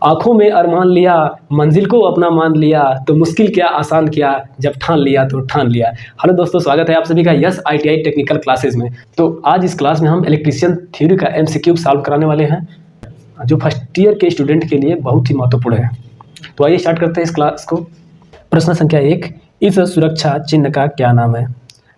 आंखों में अरमान लिया, मंजिल को अपना मान लिया, तो मुश्किल क्या आसान किया, जब ठान लिया तो ठान लिया। हेलो दोस्तों, स्वागत है आप सभी का यस ITI टेक्निकल क्लासेस में। तो आज इस क्लास में हम इलेक्ट्रीशियन थ्योरी का MCQ सॉल्व कराने वाले हैं, जो फर्स्ट ईयर के स्टूडेंट के लिए बहुत ही महत्वपूर्ण है। तो आइए स्टार्ट करते हैं इस क्लास को। प्रश्न संख्या 1, इस सुरक्षा चिन्ह का क्या नाम है?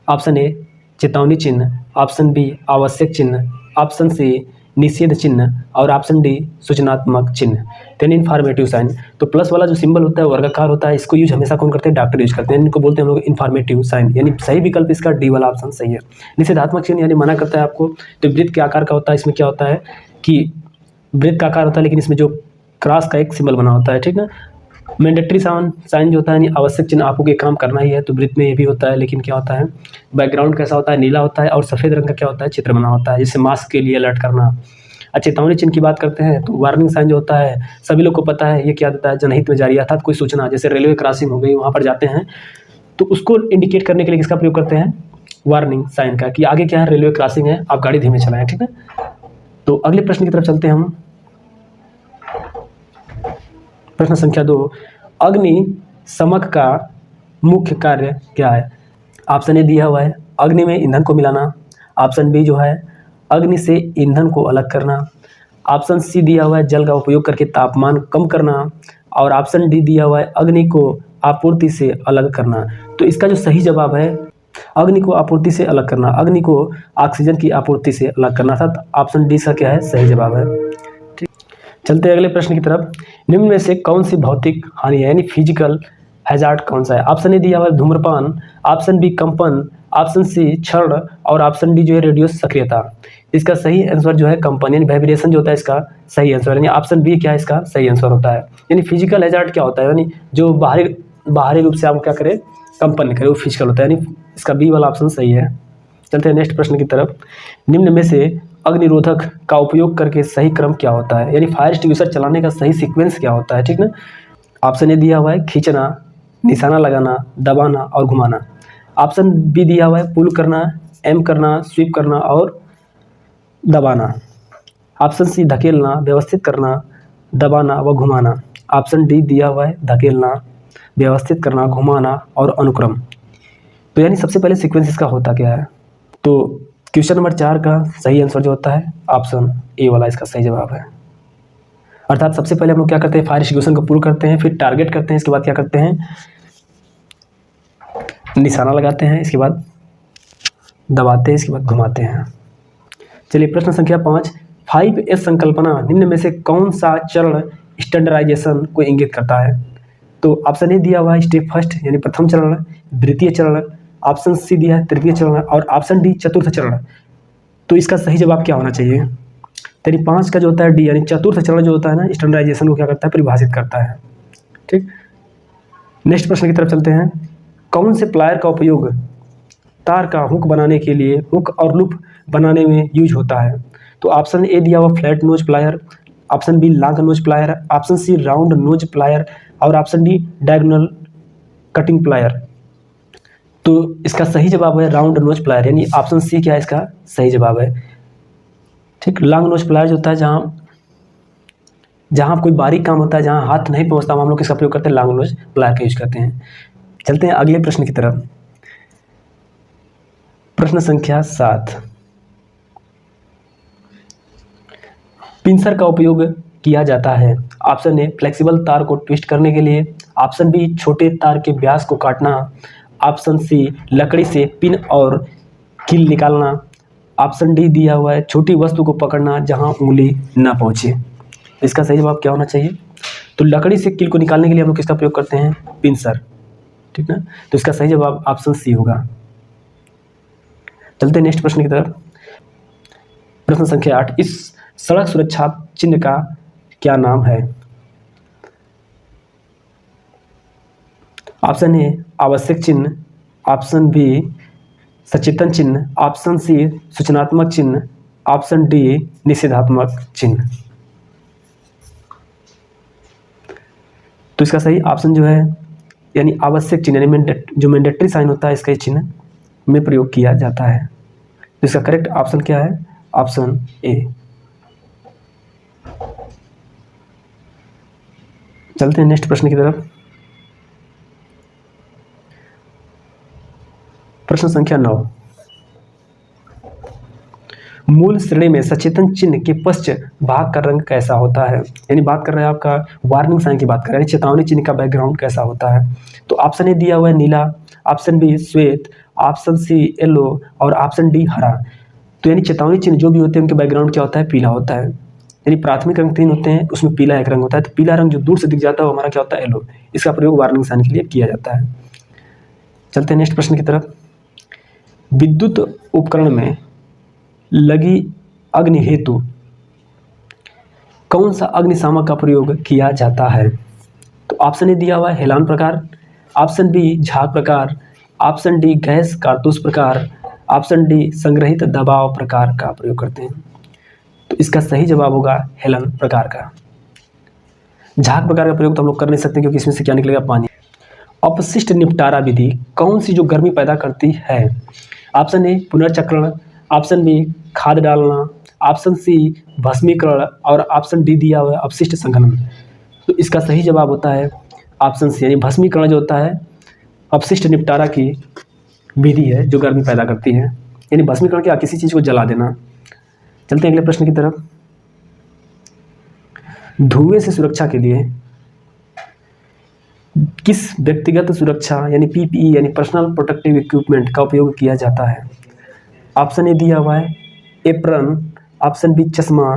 ऑप्शन ए चेतावनी चिन्ह, ऑप्शन बी आवश्यक चिन्ह, ऑप्शन सी निषेध चिन्ह और ऑप्शन डी सूचनात्मक चिन्ह। यानी इन्फॉर्मेटिव साइन। तो प्लस वाला जो सिंबल होता है वर्गाकार होता है, इसको यूज हमेशा कौन करते हैं? डॉक्टर यूज करते हैं। इनको बोलते हैं हम लोग इन्फॉर्मेटिव साइन। यानी सही विकल्प इसका डी वाला ऑप्शन सही है। निषेधात्मक चिन्ह यानी मना करता है आपको। तो वृत्त के आकार का होता है। इसमें क्या होता है कि वृत्त का आकार होता है, लेकिन इसमें जो क्रॉस का एक सिंबल बना होता है, ठीक ना। मैंडेटरी साइन जो होता है, यानी आवश्यक चिन्ह, आपको ये काम करना ही है, तो वृत्त में ये भी होता है। लेकिन क्या होता है, बैकग्राउंड कैसा होता है? नीला होता है। और सफ़ेद रंग का क्या होता है? चित्र बना होता है, जैसे मास्क के लिए अलर्ट करना। चेतावनी चिन्ह की बात करते हैं तो वार्निंग साइन जो होता है, सभी लोग को पता है ये क्या देता है? जनहित में जारी अर्थात कोई सूचना, जैसे रेलवे क्रॉसिंग हो गई, वहाँ पर जाते हैं तो उसको इंडिकेट करने के लिए किसका प्रयोग करते हैं? वार्निंग साइन का, कि आगे क्या है, रेलवे क्रॉसिंग है, आप गाड़ी धीमे चलाएं, ठीक है। तो अगले प्रश्न की तरफ चलते हैं हम। प्रश्न संख्या 2, अग्निशमक का मुख्य कार्य क्या है? ऑप्शन ए दिया हुआ है, अग्नि में ईंधन को मिलाना। ऑप्शन बी जो है, अग्नि से ईंधन को अलग करना। ऑप्शन सी दिया हुआ है, जल का उपयोग करके तापमान कम करना। और ऑप्शन डी दिया हुआ है, अग्नि को आपूर्ति से अलग करना। तो इसका जो सही जवाब है, अग्नि को आपूर्ति से अलग करना, अग्नि को ऑक्सीजन की आपूर्ति से अलग करना था। ऑप्शन डी का क्या है? सही जवाब है। ठीक, चलते हैं अगले प्रश्न की तरफ। निम्न में से कौन सी भौतिक हानि है, यानी फिजिकल हैजार्ड कौन सा है? ऑप्शन ए दिया हुआ है धूम्रपान, ऑप्शन बी कंपन, ऑप्शन सी क्षण और ऑप्शन डी जो है रेडियो सक्रियता। इसका सही आंसर जो है कंपन, यानी वाइब्रेशन जो होता है इसका सही आंसर, यानी ऑप्शन बी क्या है इसका सही आंसर होता है। यानी फिजिकल हैजार्ड क्या होता है, यानी जो बाहरी रूप से आप क्या करें, कंपन करें, वो फिजिकल होता है, यानी इसका बी वाला ऑप्शन सही है। चलते हैं नेक्स्ट प्रश्न की तरफ। निम्न में से अग्निरोधक का उपयोग करके सही क्रम क्या होता है, यानी फायर एक्सटिंग्विशर चलाने का सही सीक्वेंस क्या होता है, ठीक ना। ऑप्शन ए दिया हुआ है खींचना, निशाना लगाना, दबाना और घुमाना। ऑप्शन बी दिया हुआ है पुल करना, एम करना, स्वीप करना और दबाना। ऑप्शन सी धकेलना, व्यवस्थित करना, दबाना व घुमाना। ऑप्शन डी दिया हुआ है धकेलना, व्यवस्थित करना, घुमाना और अनुक्रम। तो यानी सबसे पहले सीक्वेंस इसका होता क्या है? तो क्वेश्चन नंबर 4 का सही आंसर जो होता है ऑप्शन ए वाला इसका सही जवाब है। अर्थात सबसे पहले हम लोग क्या करते हैं, फायर एक्सटिंग्विशर को पुल करते हैं, फिर टारगेट करते हैं, इसके बाद क्या करते हैं, निशाना लगाते हैं, इसके बाद दबाते हैं, इसके बाद घुमाते हैं। चलिए प्रश्न संख्या 5, 5S संकल्पना निम्न में से कौन सा चरण स्टैंडर्डाइजेशन को इंगित करता है? तो ऑप्शन ए दिया हुआ है स्टेप फर्स्ट, यानी प्रथम चरण, द्वितीय चरण। ऑप्शन सी दिया है तृतीय चरण और ऑप्शन डी चतुर्थ चरण। तो इसका सही जवाब क्या होना चाहिए? यानी 5 का जो होता है डी, यानी चतुर्थ चरण जो होता है ना, स्टैंडर्डाइजेशन को क्या करता है? परिभाषित करता है। ठीक, नेक्स्ट प्रश्न की तरफ चलते हैं। कौन से प्लायर का उपयोग तार का हुक बनाने के लिए, हुक और लूप बनाने में यूज होता है? तो ऑप्शन ए दिया हुआ flat nose plier, option B long nose plier, option C round nose plier और option D diagonal cutting plier. तो इसका सही जवाब है राउंड नोज प्लायर, यानी ऑप्शन सी क्या है इसका सही जवाब है। ठीक, लॉन्ग नोज प्लायर जो होता है, जहाँ कोई बारीक काम होता है, जहाँ हाथ नहीं पहुँचता, हम लोग किसका प्रयोग करते हैं? लॉन्ग नोज प्लायर का यूज करते हैं। चलते हैं अगले प्रश्न की तरफ। प्रश्न संख्या 7, पिंसर का उपयोग किया जाता है। ऑप्शन ए फ्लेक्सिबल तार को ट्विस्ट करने के लिए, ऑप्शन बी छोटे तार के व्यास को काटना, ऑप्शन सी लकड़ी से पिन और कील निकालना, ऑप्शन डी दिया हुआ है छोटी वस्तु को पकड़ना जहां उंगली ना पहुंचे। इसका सही जवाब क्या होना चाहिए? तो लकड़ी से कील को निकालने के लिए हम लोग किसका प्रयोग करते हैं? पिंसर, ठीक ना। तो इसका सही जवाब ऑप्शन सी होगा। चलते हैं नेक्स्ट प्रश्न की तरफ। प्रश्न संख्या 8, इस सड़क सुरक्षा चिन्ह का क्या नाम है? ऑप्शन ए आवश्यक चिन्ह, ऑप्शन बी सचेतन चिन्ह, ऑप्शन सी सूचनात्मक चिन्ह, ऑप्शन डी निषेधात्मक चिन्ह। तो इसका सही ऑप्शन जो है, यानी आवश्यक चिन्ह, यानी जो मैंडेटरी साइन होता है, इसका चिन्ह में प्रयोग किया जाता है। तो इसका करेक्ट ऑप्शन क्या है? Option A. चलते हैं नेक्स्ट प्रश्न की तरफ। प्रश्न संख्या 9, मूल श्रेणी में सचेतन चिन्ह के पश्च भाग का रंग कैसा होता है? यानी बात कर रहे हैं आपका वार्निंग साइन की बात कर रहे हैं, चेतावनी चिन्ह का बैकग्राउंड कैसा होता है? तो ऑप्शन ए दिया हुआ है नीला, ऑप्शन बी श्वेत, ऑप्शन सी येलो और ऑप्शन डी हरा। तो यानी चेतावनी चिन्ह जो भी होते हैं उनके बैकग्राउंड क्या होता है? पीला होता है। यानी प्राथमिक रंग 3 होते हैं, उसमें पीला एक रंग होता है। तो पीला रंग जो दूर से दिख जाता है वो हमारा क्या होता है? येलो। इसका प्रयोग वार्निंग साइन के लिए किया जाता है। चलते हैं नेक्स्ट प्रश्न की तरफ। विद्युत उपकरण में लगी अग्नि हेतु कौन सा अग्निशामक का प्रयोग किया जाता है? तो ऑप्शन ए दिया हुआ है हेलान प्रकार, ऑप्शन बी झाग प्रकार, ऑप्शन डी गैस कारतूस प्रकार, ऑप्शन डी संग्रहित दबाव प्रकार का प्रयोग करते हैं। तो इसका सही जवाब होगा हेलन प्रकार का। झाग प्रकार का प्रयोग तो हम लोग कर नहीं सकते क्योंकि इसमें से क्या निकलेगा? पानी। अपशिष्ट निपटारा विधि कौन सी जो गर्मी पैदा करती है? ऑप्शन ए पुनर्चक्रण, ऑप्शन बी खाद डालना, ऑप्शन सी भस्मीकरण और ऑप्शन डी दिया हुआ है अपशिष्ट संघनन। तो इसका सही जवाब होता है ऑप्शन सी, यानी भस्मीकरण जो होता है अपशिष्ट निपटारा की विधि है जो गर्मी पैदा करती है। यानी भस्मीकरण क्या? किसी चीज़ को जला देना। चलते हैं अगले प्रश्न की तरफ। धुएं से सुरक्षा के लिए किस व्यक्तिगत सुरक्षा यानी पीपीई यानी पर्सनल प्रोटेक्टिव इक्विपमेंट का उपयोग किया जाता है? ऑप्शन ए दिया हुआ है एप्रन, ऑप्शन बी चश्मा,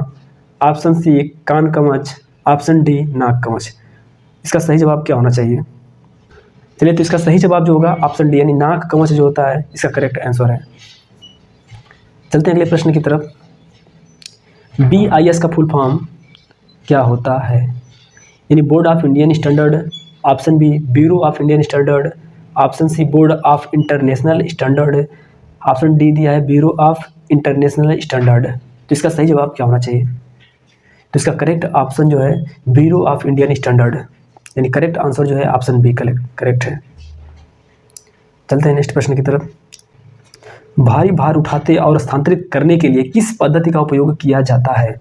ऑप्शन सी कान कवच, ऑप्शन डी नाक कवच। इसका सही जवाब क्या होना चाहिए? चलिए, तो इसका सही जवाब जो होगा ऑप्शन डी यानी नाक कवच जो होता है इसका करेक्ट आंसर है। चलते हैं अगले प्रश्न की तरफ। BIS का फुल फॉर्म क्या होता है? यानी board of Indian standard, option B bureau of Indian standard, option C board of international standard, option D दिया है ब्यूरो ऑफ इंटरनेशनल स्टैंडर्ड। तो इसका सही जवाब क्या होना चाहिए? तो इसका करेक्ट ऑप्शन जो है ब्यूरो ऑफ इंडियन स्टैंडर्ड, यानी करेक्ट आंसर जो है ऑप्शन बी करेक्ट है। चलते हैं नेक्स्ट प्रश्न की तरफ। भारी भार उठाते और स्थानांतरित करने के लिए किस पद्धति का उपयोग किया जाता है?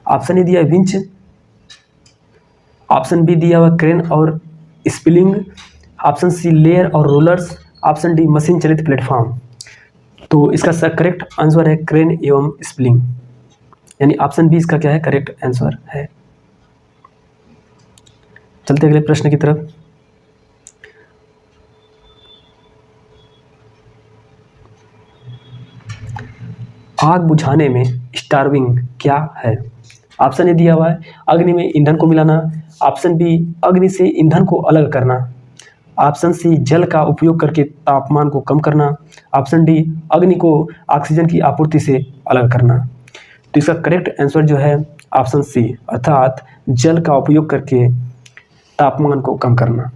ऑप्शन ए दिया है विंच, ऑप्शन बी दिया हुआ क्रेन और स्पिलिंग, ऑप्शन सी लेयर और रोलर्स, ऑप्शन डी मशीन चलित प्लेटफॉर्म। तो इसका करेक्ट आंसर है क्रेन एवं स्पिलिंग, यानी ऑप्शन बी इसका क्या है? करेक्ट आंसर है। चलते अगले प्रश्न की तरफ। आग बुझाने में स्टार्विंग क्या है? ऑप्शन ए दिया हुआ है अग्नि में ईंधन को मिलाना, ऑप्शन बी अग्नि से ईंधन को अलग करना, ऑप्शन सी जल का उपयोग करके तापमान को कम करना, ऑप्शन डी अग्नि को ऑक्सीजन की आपूर्ति से अलग करना। तो इसका करेक्ट आंसर जो है ऑप्शन सी, अर्थात जल का उपयोग करके तापमान को कम करना।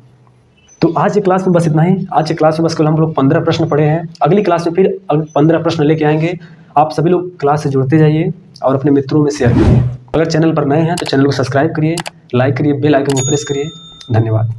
तो आज की क्लास में बस इतना ही। आज की क्लास में बस कल हम लोग 15 प्रश्न पढ़े हैं। अगली क्लास में फिर 15 प्रश्न लेके आएंगे। आप सभी लोग क्लास से जुड़ते जाइए और अपने मित्रों में शेयर करिए। अगर चैनल पर नए हैं तो चैनल को सब्सक्राइब करिए, लाइक करिए, बेल आइकन को प्रेस करिए। धन्यवाद।